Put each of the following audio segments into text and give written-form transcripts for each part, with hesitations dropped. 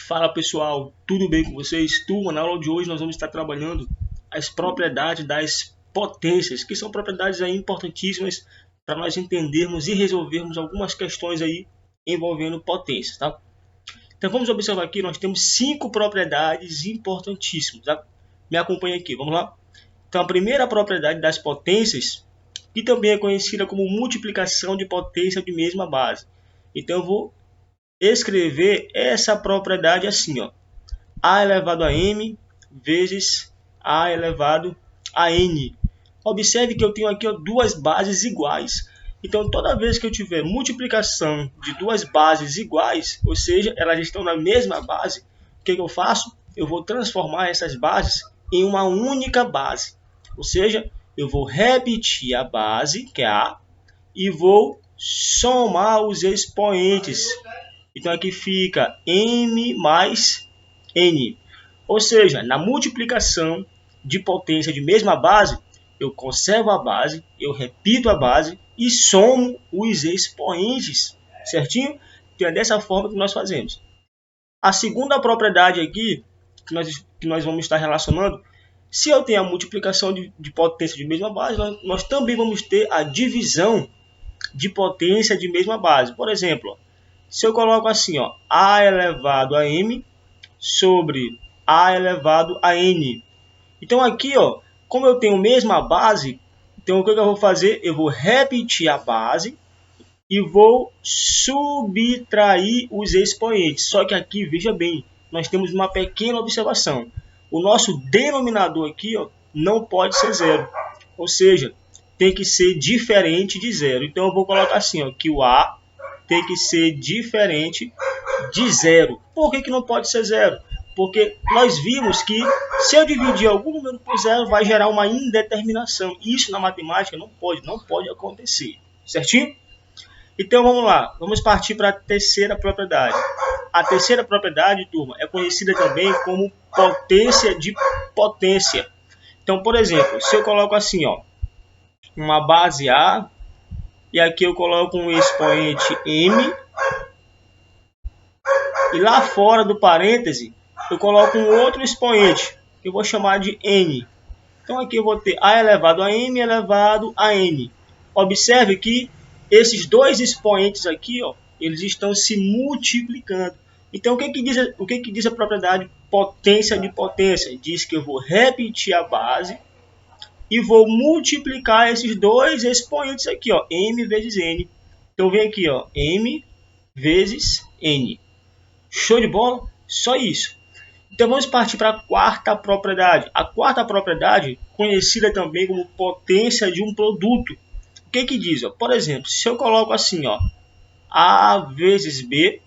Fala pessoal, tudo bem com vocês? Turma, na aula de hoje nós vamos estar trabalhando as propriedades das potências, que são propriedades aí importantíssimas para nós entendermos e resolvermos algumas questões aí envolvendo potências, tá? Então vamos observar aqui, nós temos 5 propriedades importantíssimas, tá? Me acompanha aqui, vamos lá? Então a primeira propriedade das potências, que também é conhecida como multiplicação de potência de mesma base. Então eu vou escrever essa propriedade assim, ó, a elevado a m vezes a elevado a n. Observe que eu tenho aqui, ó, duas bases iguais. Então, toda vez que eu tiver multiplicação de duas bases iguais, ou seja, elas estão na mesma base, o que eu faço? Eu vou transformar essas bases em uma única base. Ou seja, eu vou repetir a base, que é a, e vou somar os expoentes. Então aqui fica m mais n. Ou seja, na multiplicação de potência de mesma base, eu conservo a base, eu repito a base e somo os expoentes. Certinho? Então é dessa forma que nós fazemos. A segunda propriedade aqui, que nós vamos estar relacionando, se eu tenho a multiplicação de potência de mesma base, nós também vamos ter a divisão de potência de mesma base. Por exemplo, se eu coloco assim, ó, a elevado a m sobre a elevado a n. Então aqui, ó, como eu tenho a mesma base, então o que eu vou fazer? Eu vou repetir a base e vou subtrair os expoentes. Só que aqui, veja bem, nós temos uma pequena observação. O nosso denominador aqui, ó, não pode ser zero. Ou seja, tem que ser diferente de zero. Então eu vou colocar assim, ó, que o a tem que ser diferente de zero. Por que não pode ser zero? Porque nós vimos que se eu dividir algum número por zero, vai gerar uma indeterminação. Isso na matemática não pode acontecer. Certinho? Então vamos lá, vamos partir para a terceira propriedade. A terceira propriedade, turma, é conhecida também como potência de potência. Então, por exemplo, se eu coloco assim, ó, uma base A, e aqui eu coloco um expoente m, e lá fora do parêntese eu coloco um outro expoente, que eu vou chamar de n. Então aqui eu vou ter a elevado a m elevado a n. Observe que esses dois expoentes aqui, ó, eles estão se multiplicando. Então o que diz a propriedade potência de potência? Diz que eu vou repetir a base e vou multiplicar esses dois expoentes aqui, ó, m vezes n. Então vem aqui, ó, m vezes n. Show de bola? Só isso. Então vamos partir para a quarta propriedade. A quarta propriedade, conhecida também como potência de um produto. O que diz? Ó? Por exemplo, se eu coloco assim, ó, A vezes B,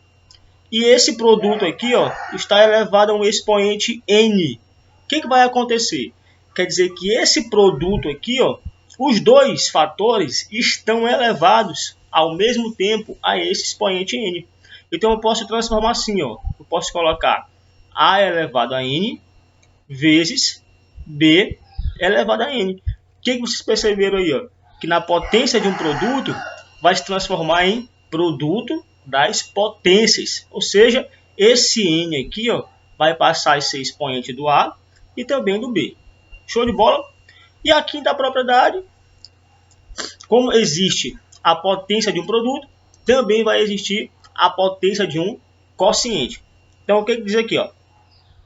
e esse produto aqui, ó, está elevado a um expoente n. O que vai acontecer? Quer dizer que esse produto aqui, ó, os dois fatores estão elevados ao mesmo tempo a esse expoente n. Então eu posso transformar assim, ó, eu posso colocar a elevado a n vezes b elevado a n. O que vocês perceberam aí? Ó? Que na potência de um produto vai se transformar em produto das potências. Ou seja, esse n aqui, ó, vai passar a ser expoente do a e também do b. Show de bola? E a quinta propriedade, como existe a potência de um produto, também vai existir a potência de um quociente. Então o que diz aqui, ó?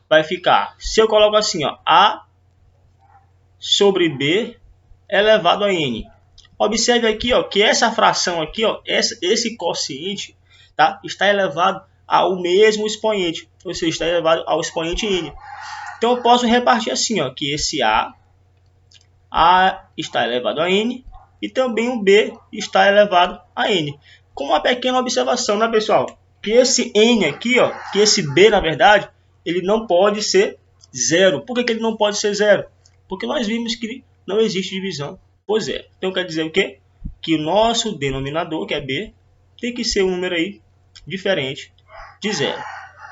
Vai ficar, se eu coloco assim, ó, a sobre b elevado a n. Observe aqui, ó, que essa fração aqui, ó, esse quociente, tá, está elevado ao mesmo expoente, ou seja, está elevado ao expoente n. Então eu posso repartir assim, ó, que esse a está elevado a n e também o b está elevado a n. Com uma pequena observação, né, pessoal? Que esse n aqui, ó, que esse b, na verdade, ele não pode ser zero. Por que ele não pode ser zero? Porque nós vimos que não existe divisão por zero. Então quer dizer o quê? Que o nosso denominador, que é b, tem que ser um número aí diferente de zero.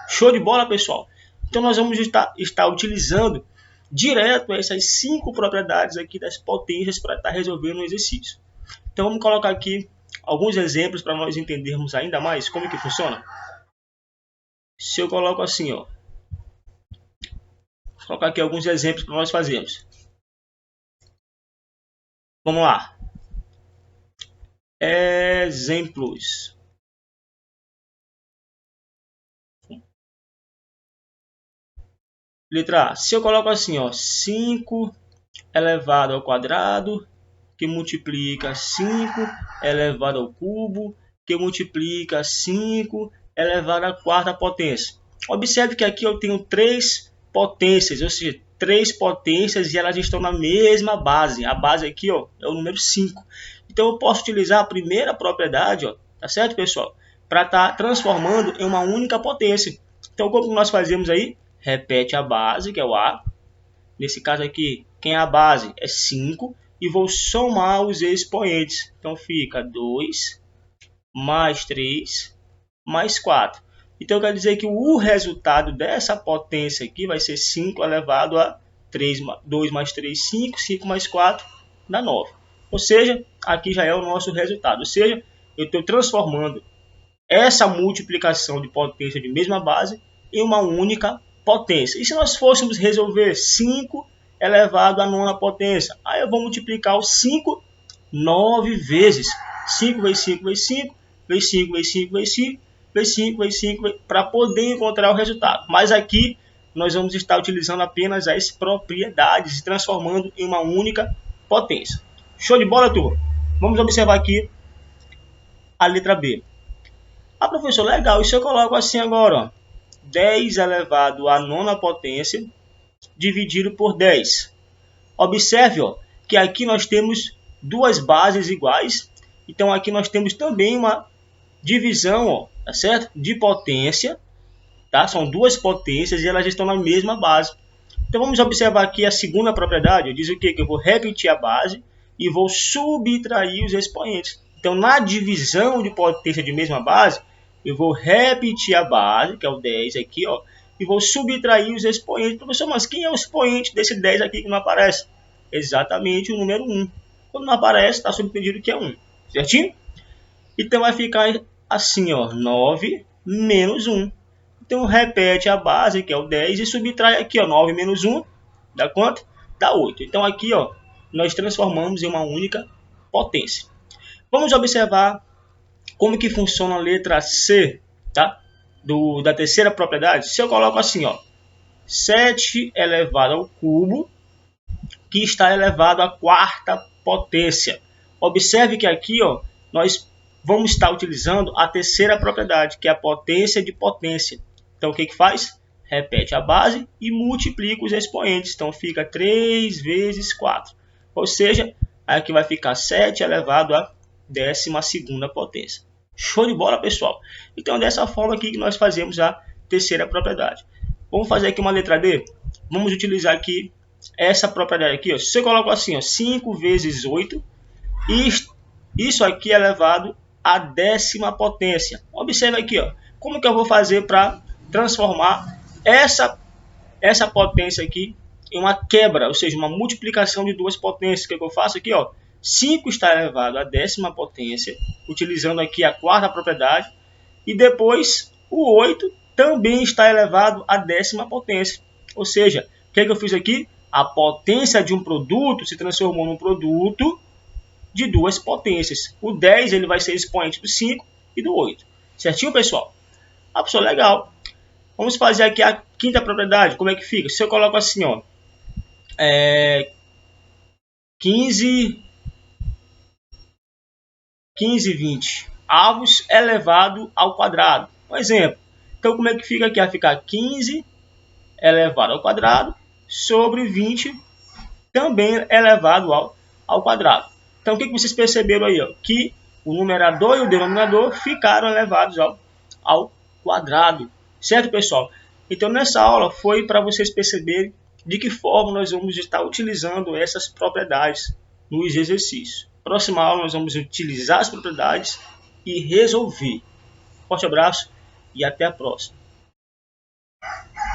Show de bola, pessoal? Então nós vamos estar utilizando direto essas 5 propriedades aqui das potências para estar resolvendo o exercício. Então vamos colocar aqui alguns exemplos para nós entendermos ainda mais como que funciona. Se eu coloco assim, ó, vou colocar aqui alguns exemplos para nós fazermos. Vamos lá. Exemplos. Letra A. Se eu coloco assim, ó, 5 elevado ao quadrado, que multiplica 5 elevado ao cubo, que multiplica 5 elevado à quarta potência. Observe que aqui eu tenho 3 potências, ou seja, 3 potências e elas estão na mesma base. A base aqui, ó, é o número 5. Então eu posso utilizar a primeira propriedade, ó, tá certo, pessoal? Para estar transformando em uma única potência. Então como nós fazemos aí? Repete a base, que é o A. Nesse caso aqui, quem é a base? É 5. E vou somar os expoentes. Então fica 2 mais 3 mais 4. Então quer dizer que o resultado dessa potência aqui vai ser 5 elevado a 3, 2 mais 3, 5, 5 mais 4 dá 9. Ou seja, aqui já é o nosso resultado. Ou seja, eu estou transformando essa multiplicação de potência de mesma base em uma única potência. E se nós fôssemos resolver 5 elevado à nona potência? Aí eu vou multiplicar o 5 9 vezes. 5 vezes 5 vezes 5, vezes 5 vezes 5 vezes 5, vezes 5 vezes 5, para poder encontrar o resultado. Mas aqui nós vamos estar utilizando apenas as propriedades, transformando em uma única potência. Show de bola, turma? Vamos observar aqui a letra B. Ah, professor, legal. E se eu coloco assim agora, ó, 10 elevado à nona potência dividido por 10. Observe, ó, que aqui nós temos duas bases iguais. Então aqui nós temos também uma divisão, ó, tá certo? De potência, tá? São duas potências e elas estão na mesma base. Então vamos observar aqui a segunda propriedade. Diz o quê? Que eu vou repetir a base e vou subtrair os expoentes. Então na divisão de potência de mesma base, eu vou repetir a base, que é o 10 aqui, ó, e vou subtrair os expoentes. Professor, mas quem é o expoente desse 10 aqui que não aparece? Exatamente o número 1. Quando não aparece, está subentendido que é 1. Certinho? Então vai ficar assim, ó, 9 menos 1. Então repete a base, que é o 10, e subtrai aqui, ó, 9 menos 1, dá quanto? Dá 8. Então aqui, ó, nós transformamos em uma única potência. Vamos observar como que funciona a letra C, tá? Da terceira propriedade. Se eu coloco assim, ó, 7 elevado ao cubo, que está elevado à quarta potência. Observe que aqui, ó, nós vamos estar utilizando a terceira propriedade, que é a potência de potência. Então o que que faz? Repete a base e multiplica os expoentes. Então fica 3 vezes 4. Ou seja, aqui vai ficar 7 elevado à 12ª potência. Show de bola, pessoal? Então, dessa forma aqui que nós fazemos a terceira propriedade. Vamos fazer aqui uma letra D? Vamos utilizar aqui essa propriedade aqui, ó. Se eu coloco assim, ó, 5 vezes 8, e isso aqui é elevado à 10ª potência. Observe aqui, ó, como que eu vou fazer para transformar essa potência aqui em uma quebra, ou seja, uma multiplicação de duas potências. O que eu faço aqui, ó? 5 está elevado à 10ª potência, utilizando aqui a quarta propriedade, e depois o 8 também está elevado à 10ª potência. Ou seja, o que eu fiz aqui? A potência de um produto se transformou num produto de duas potências. O 10 ele vai ser expoente do 5 e do 8. Certinho, pessoal? Ah, pessoal, legal. Vamos fazer aqui a quinta propriedade. Como é que fica? Se eu coloco assim, ó, 15, 20 avos elevado ao quadrado. Um exemplo. Então, como é que fica aqui? Vai ficar 15 elevado ao quadrado sobre 20 também elevado ao quadrado. Então, o que vocês perceberam aí? Ó? Que o numerador e o denominador ficaram elevados ao quadrado. Certo, pessoal? Então, nessa aula foi para vocês perceberem de que forma nós vamos estar utilizando essas propriedades nos exercícios. Próxima aula nós vamos utilizar as propriedades e resolver. Forte abraço e até a próxima.